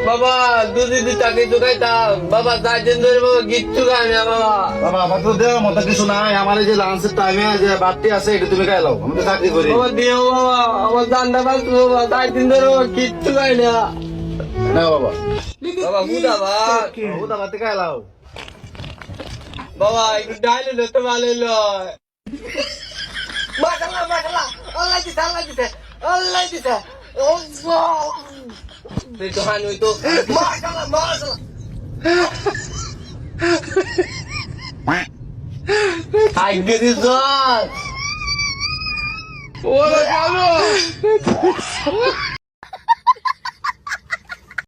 বাবা দুদিন চাকরি ঢুকাইতাম বাবা 4 দিন ধরে বাবা কিচ্ছু খাই না বাবা। বাবা আমার তো দেওয়ার মতো কিছু নাই। আমার এই যে লাঞ্চের টাইমে যে বাড়তি আছে এটা তুমি খাই লাও, আমি তো চাকরি করি। বাবা দিও বাবা, আমার জানটা বাঁচতো বাবা, 4 দিন ধরে বাবা কিচ্ছু খাই না। না বাবা, বাবা হুদা ভাত, ওটা বাড়তি খাই লাও। বাবা একটু ডাইলে ধরতে ভালো লয়। মাশাআল্লাহ মাশাআল্লাহ, আল্লাহ দিছে আল্লাহ দিছে আল্লাহ দিছে। আল্লাহ তুই তো হানি হইতো। মাশাআল্লাহ মাশাআল্লাহ। আই গেট ইজ ওরে কালো।